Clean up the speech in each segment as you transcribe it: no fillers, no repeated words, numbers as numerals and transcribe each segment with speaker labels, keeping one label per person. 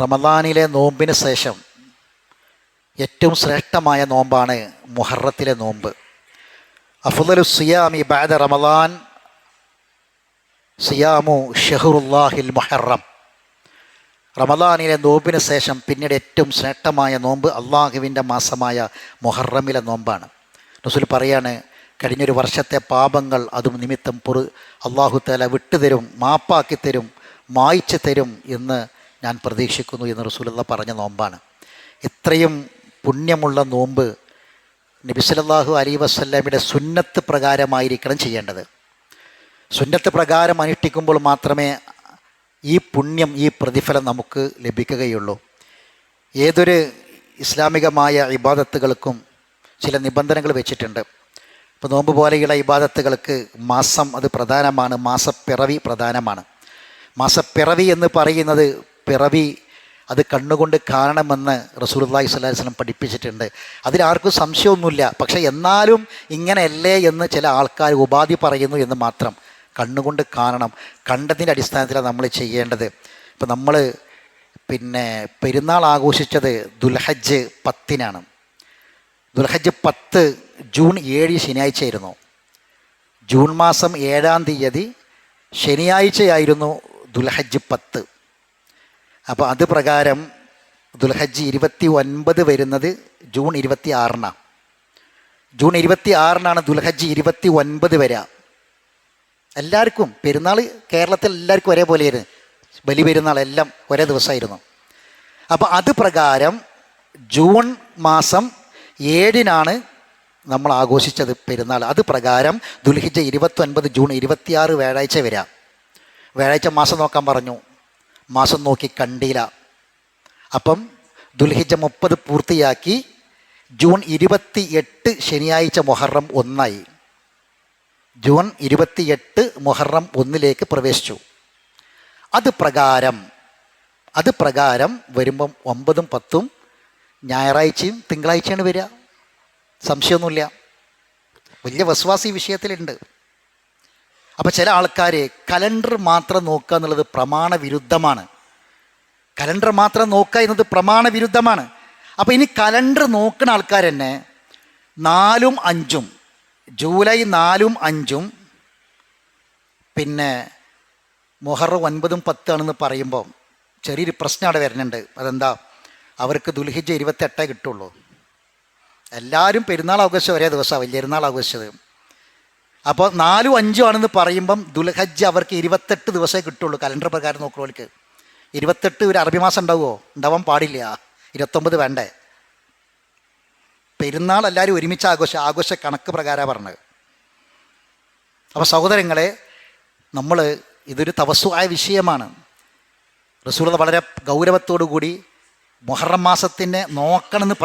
Speaker 1: റമദാനിലെ നോമ്പിന് ശേഷം ഏറ്റവും ശ്രേഷ്ഠമായ നോമ്പാണ് മുഹറത്തിലെ നോമ്പ്. അഫ്ളലു സിയാമി ബഅദ റമദാൻ സിയാമു ഷഹ്റുല്ലാഹിൽ മുഹറം. റമദാനിലെ നോമ്പിന് ശേഷം പിന്നീട് ഏറ്റവും ശ്രേഷ്ഠമായ നോമ്പ് അള്ളാഹുവിൻ്റെ മാസമായ മുഹറമിലെ നോമ്പാണ്. റസൂൽ പറയാണ്, കഴിഞ്ഞൊരു വർഷത്തെ പാപങ്ങൾ അതും നിമിത്തം അള്ളാഹു തആല വിട്ടുതരും, മാപ്പാക്കി തരും, മായ്ച്ചു തരും എന്ന് ഞാൻ പ്രതീക്ഷിക്കുന്നു എന്ന് റസൂലുള്ളാഹി പറഞ്ഞ നോമ്പാണ്. ഇത്രയും പുണ്യമുള്ള നോമ്പ് നബി സല്ലല്ലാഹു അലൈഹി വസല്ലമയുടെ സുന്നത്ത് പ്രകാരമായിരിക്കണം ചെയ്യേണ്ടത്. സുന്നത്ത് പ്രകാരം അനുഷ്ഠിക്കുമ്പോൾ മാത്രമേ ഈ പുണ്യം, ഈ പ്രതിഫലം നമുക്ക് ലഭിക്കുകയുള്ളൂ. ഏതൊരു ഇസ്ലാമികമായ ഇബാദത്തുകൾക്കും ചില നിബന്ധനകൾ വെച്ചിട്ടുണ്ട്. ഇപ്പോൾ നോമ്പ് പോലെയുള്ള ഇബാദത്തുകൾക്ക് മാസം അത് പ്രധാനമാണ്, മാസപ്പിറവി പ്രധാനമാണ്. മാസപ്പിറവി എന്ന് പറയുന്നത്, പിറവി അത് കണ്ണുകൊണ്ട് കാണണമെന്ന് റസൂലുള്ളാഹി സ്വല്ലല്ലാഹു അലൈഹി വസല്ലം പഠിപ്പിച്ചിട്ടുണ്ട്. അതിലാർക്കും സംശയമൊന്നുമില്ല. പക്ഷേ എന്നാലും ഇങ്ങനെയല്ലേ എന്ന് ചില ആൾക്കാർ ഉപാധി പറയുന്നു എന്ന് മാത്രം. കണ്ണുകൊണ്ട് കാണണം. കണ്ടതിൻ്റെ അടിസ്ഥാനത്തിലാണ് നമ്മൾ ചെയ്യേണ്ടത്. ഇപ്പം നമ്മൾ പെരുന്നാൾ ആഘോഷിച്ചത് ദുൽഹജ്ജ് 10-നാണ്. ദുൽഹജ്ജ് 10 ജൂൺ 7 ശനിയാഴ്ചയായിരുന്നു. ജൂൺ മാസം 7-ാം തീയതി ശനിയാഴ്ചയായിരുന്നു ദുൽഹജ്ജ് 10. അപ്പോൾ അത് പ്രകാരം ദുൽഹജ്ജ് 29 വരുന്നത് ജൂൺ 26-നാണ്. ജൂൺ 26-നാണ് ദുൽഹജ്ജ് 29 വരിക. എല്ലാവർക്കും പെരുന്നാൾ കേരളത്തിൽ എല്ലാവർക്കും ഒരേപോലെയായിരുന്നു. ബലി പെരുന്നാൾ എല്ലാം ഒരേ ദിവസമായിരുന്നു. അപ്പോൾ അത് പ്രകാരം ജൂൺ മാസം 7-നാണ് നമ്മൾ ആഘോഷിച്ചത് പെരുന്നാൾ. അത് പ്രകാരം ദുൽഹിജ്ജ 29, ജൂൺ 26 വ്യാഴാഴ്ച വരിക. വ്യാഴാഴ്ച മാസം നോക്കാൻ പറഞ്ഞു. മാസം നോക്കി കണ്ടില്ല. അപ്പം ദുൽഹിജ്ജ 30 പൂർത്തിയാക്കി. ജൂൺ 28 ശനിയാഴ്ച മുഹറം 1-ആയി. ജൂൺ 28 മുഹറം 1-ലേക്ക് പ്രവേശിച്ചു. അത് പ്രകാരം വരുമ്പം 9-ഉം 10-ഉം ഞായറാഴ്ചയും തിങ്കളാഴ്ചയാണ് വരിക. സംശയമൊന്നുമില്ല. വലിയ വസ്വാസി വിഷയത്തിലുണ്ട്. അപ്പോൾ ചില ആൾക്കാർ കലണ്ടർ മാത്രം നോക്കുക എന്നുള്ളത് പ്രമാണവിരുദ്ധമാണ്. കലണ്ടർ മാത്രം നോക്കുക എന്നത് പ്രമാണവിരുദ്ധമാണ്. അപ്പോൾ ഇനി കലണ്ടർ നോക്കുന്ന ആൾക്കാർ തന്നെ 4-ഉം 5-ഉം, ജൂലൈ 4-ഉം 5-ഉം മുഹറം 9-ഉം 10-ആണെന്ന് പറയുമ്പോൾ ചെറിയൊരു പ്രശ്നം അവിടെ വരുന്നുണ്ട്. അതെന്താ? അവർക്ക് ദുൽഹിജ്ജ 28 കിട്ടുള്ളൂ. എല്ലാവരും പെരുന്നാൾ ആഘോഷിച്ച ഒരേ ദിവസമാണ് വലിയ പെരുന്നാൾ ആഘോഷിച്ചത്. അപ്പോൾ 4-ഉം 5-ഉം ആണെന്ന് പറയുമ്പം ദുൽഹജ്ജ് അവർക്ക് 28 ദിവസമേ കിട്ടുള്ളൂ. കലണ്ടർ പ്രകാരം നോക്കുന്നവർക്ക് 28 ഒരു അറബി മാസം ഉണ്ടാവുമോ? ഉണ്ടാവാൻ പാടില്ല. 29 വേണ്ടേ? പെരുന്നാൾ എല്ലാവരും ഒരുമിച്ച് ആഘോഷ കണക്ക് പ്രകാരമാണ് പറഞ്ഞത്. അപ്പോൾ സഹോദരങ്ങളെ, ഇതൊരു തവസ്സുആയ വിഷയമാണ്. റസൂലുള്ളാഹി വളരെ ഗൗരവത്തോടു കൂടി മുഹറം മാസത്തിനെ നോക്കണമെന്ന്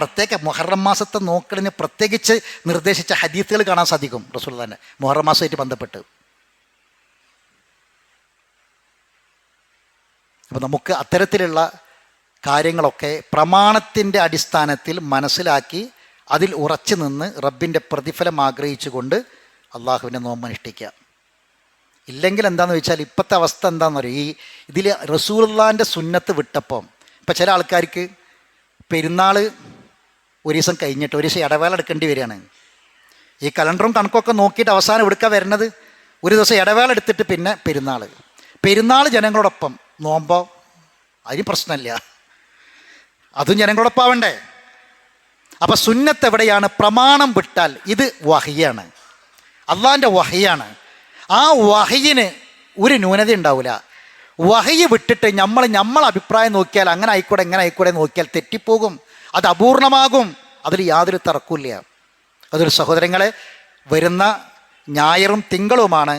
Speaker 1: മുഹറം മാസത്തെ നോക്കണമെന്ന് പ്രത്യേകിച്ച് നിർദ്ദേശിച്ച ഹദീസുകൾ കാണാൻ സാധിക്കും റസൂലുള്ളാഹിന്റെ മുഹറം മാസമായിട്ട് ബന്ധപ്പെട്ട്. അപ്പോൾ നമുക്ക് അത്തരത്തിലുള്ള കാര്യങ്ങളൊക്കെ പ്രമാണത്തിൻ്റെ അടിസ്ഥാനത്തിൽ മനസ്സിലാക്കി അതിൽ ഉറച്ചു നിന്ന് റബ്ബിൻ്റെ പ്രതിഫലം ആഗ്രഹിച്ചുകൊണ്ട് അള്ളാഹുവിൻ്റെ നോമ്പ് അനുഷ്ഠിക്കുക. ഇല്ലെങ്കിൽ എന്താണെന്ന് വെച്ചാൽ ഇപ്പോഴത്തെ അവസ്ഥ എന്താണെന്ന് പറയും, ഇതിൽ റസൂലുള്ളാഹിൻ്റെ സുന്നത്ത് വിട്ടപ്പം ഇപ്പം ചില ആൾക്കാർക്ക് പെരുന്നാൾ ഒരു ദിവസം കഴിഞ്ഞിട്ട് ഒരു ദിവസം ഇടവേള എടുക്കേണ്ടി വരികയാണ്. ഈ കലണ്ടറും കണക്കൊക്കെ നോക്കിയിട്ട് അവസാനം എടുക്കാൻ വരുന്നത് ഒരു ദിവസം ഇടവേള എടുത്തിട്ട് പിന്നെ പെരുന്നാൾ ജനങ്ങളോടൊപ്പം നോമ്പോ അതിന് പ്രശ്നമില്ല, അതും ജനങ്ങളോടൊപ്പം ആവണ്ടേ. അപ്പം സുന്നത്ത് എവിടെയാണ്? പ്രമാണം വിട്ടാൽ ഇത് വഹിയാണ്, അള്ളാഹിൻ്റെ വഹിയാണ്. ആ വഹിയിന് ഒരു ന്യൂനത ഉണ്ടാവില്ല. വഹി വിട്ടിട്ട് നമ്മൾ അഭിപ്രായം നോക്കിയാൽ അങ്ങനെ ആയിക്കൂടെ എങ്ങനെ ആയിക്കൂടെ നോക്കിയാൽ തെറ്റിപ്പോകും, അത് അപൂർണമാകും. അതിൽ യാതൊരു തർക്കമില്ല. അതൊരു സഹോദരങ്ങളെ, വരുന്ന ഞായറും തിങ്കളുമാണ്